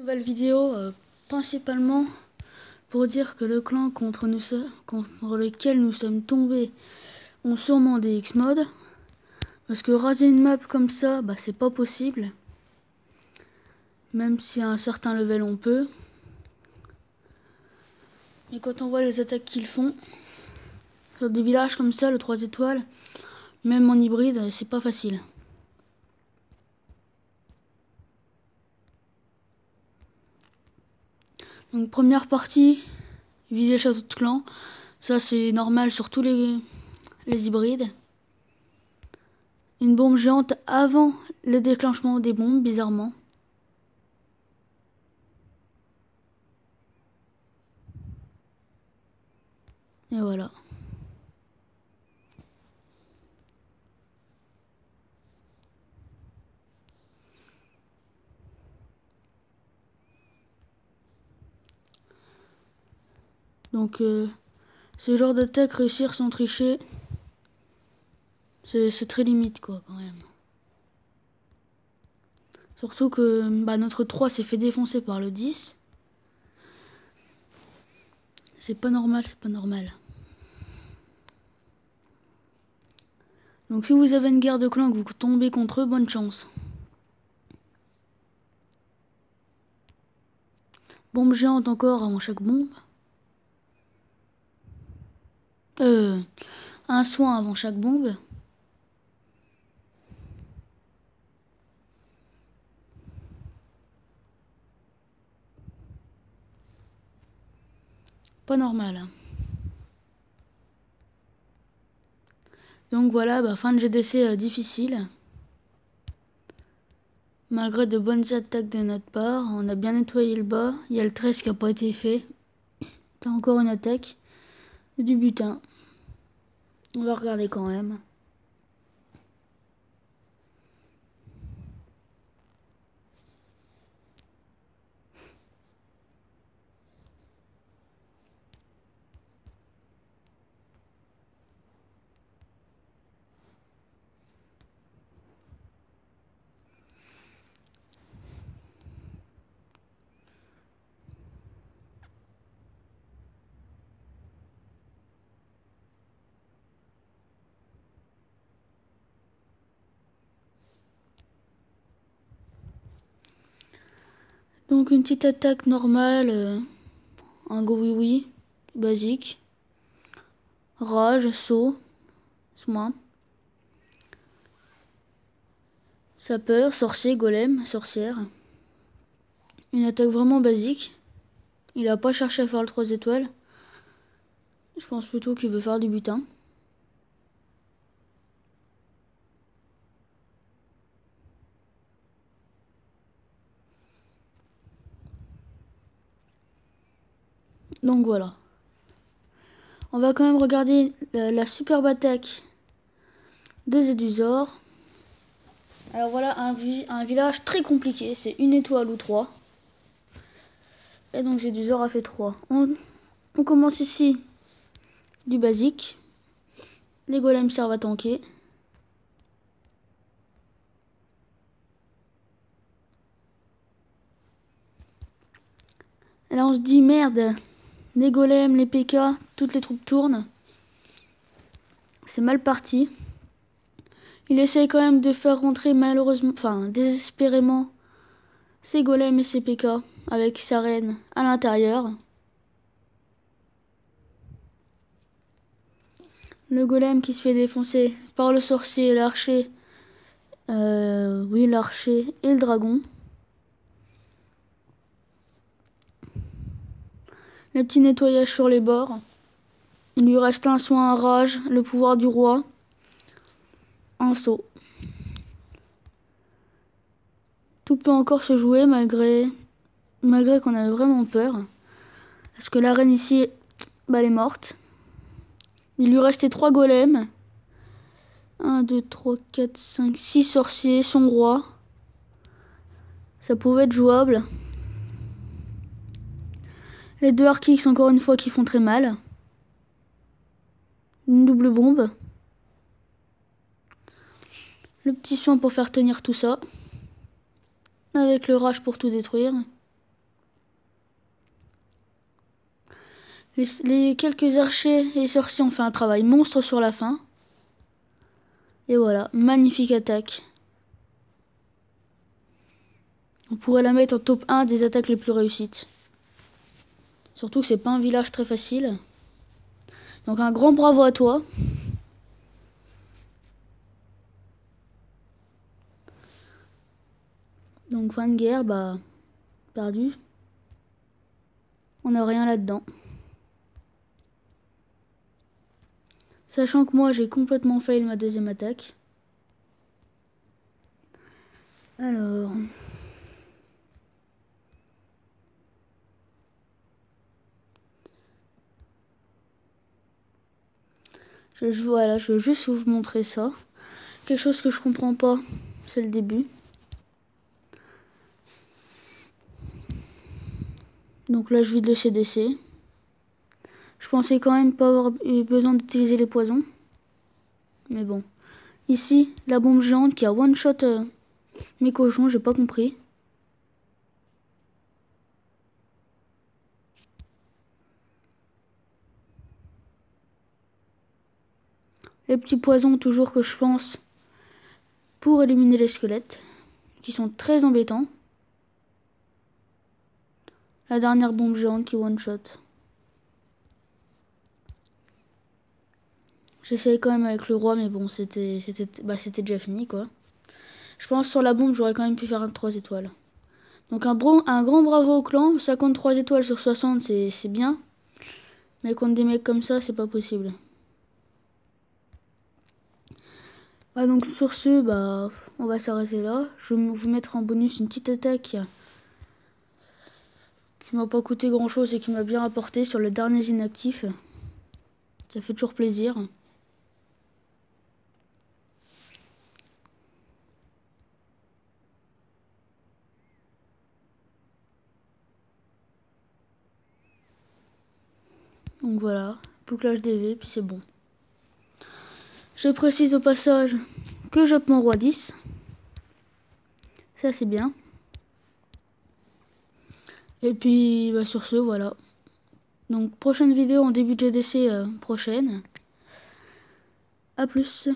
Nouvelle vidéo principalement pour dire que le clan contre lequel nous sommes tombés ont sûrement des X-Mods. Parce que raser une map comme ça, bah c'est pas possible. Même si à un certain level on peut. Et quand on voit les attaques qu'ils font sur des villages comme ça, le 3 étoiles, même en hybride, c'est pas facile. Donc première partie, viser château de clan. Ça c'est normal sur tous les hybrides. Une bombe géante avant le déclenchement des bombes, bizarrement. Et voilà. Donc ce genre d'attaque, réussir sans tricher, c'est très limite quoi quand même. Surtout que notre 3 s'est fait défoncer par le 10. C'est pas normal, c'est pas normal. Donc si vous avez une guerre de clan que vous tombez contre eux, bonne chance. Bombe géante encore avant chaque bombe. Un soin avant chaque bombe. Pas normal. Donc voilà, fin de GDC difficile. Malgré de bonnes attaques de notre part, on a bien nettoyé le bas. Il y a le 13 qui n'a pas été fait. C'est encore une attaque. Du butin. On va regarder quand même. Donc une petite attaque normale, un go oui basique, rage, saut, soin, sapeur, sorcier, golem, sorcière. Une attaque vraiment basique. Il a pas cherché à faire le 3 étoiles. Je pense plutôt qu'il veut faire du butin. Donc voilà. On va quand même regarder la superbe attaque de Zeduzor. Alors voilà un village très compliqué, c'est une étoile ou 3. Et donc Zeduzor a fait 3. On commence ici du basique. Les golems servent à tanker. Et là on se dit merde, les golems, les PK, toutes les troupes tournent. C'est mal parti. Il essaye quand même de faire rentrer malheureusement, désespérément, ses golems et ses PK avec sa reine à l'intérieur. Le golem qui se fait défoncer par le sorcier et l'archer. Oui, l'archer et le dragon. Le petit nettoyage sur les bords. Il lui reste un soin, un rage, le pouvoir du roi. Un saut. Tout peut encore se jouer malgré qu'on avait vraiment peur. Parce que la reine ici, elle est morte. Il lui restait 3 golems. 1, 2, 3, 4, 5, 6 sorciers, son roi. Ça pouvait être jouable. Les 2 hard kicks encore une fois qui font très mal. Une double bombe. Le petit soin pour faire tenir tout ça. Avec le rage pour tout détruire. Les quelques archers et sorciers ont fait un travail monstre sur la fin. Et voilà, magnifique attaque. On pourrait la mettre en top 1 des attaques les plus réussites. Surtout que c'est pas un village très facile. Donc un grand bravo à toi. Donc fin de guerre, bah perdu. On n'a rien là-dedans. Sachant que moi j'ai complètement fail ma deuxième attaque. Alors... voilà, je veux juste vous montrer ça. Quelque chose que je comprends pas, c'est le début. Donc là je vide le CDC. Je pensais quand même pas avoir eu besoin d'utiliser les poisons. Mais bon. Ici, la bombe géante qui a one shot mes cochons, j'ai pas compris. Les petits poisons toujours que je pense pour éliminer les squelettes. Qui sont très embêtants. La dernière bombe géante qui one shot. J'essayais quand même avec le roi, mais bon, c'était déjà fini, quoi. Je pense sur la bombe, j'aurais quand même pu faire un 3 étoiles. Donc un grand bravo au clan. 53 étoiles sur 60, c'est bien. Mais contre des mecs comme ça, c'est pas possible. Ah, donc sur ce, bah, on va s'arrêter là. Je vais vous mettre en bonus une petite attaque qui m'a pas coûté grand chose et qui m'a bien rapporté sur le dernier inactif. Ça fait toujours plaisir. Donc voilà, bouclage DV, puis c'est bon. Je précise au passage que j'appe mon roi 10. Ça c'est bien. Et puis bah, sur ce, voilà. Donc prochaine vidéo en début de GDC prochaine. A plus.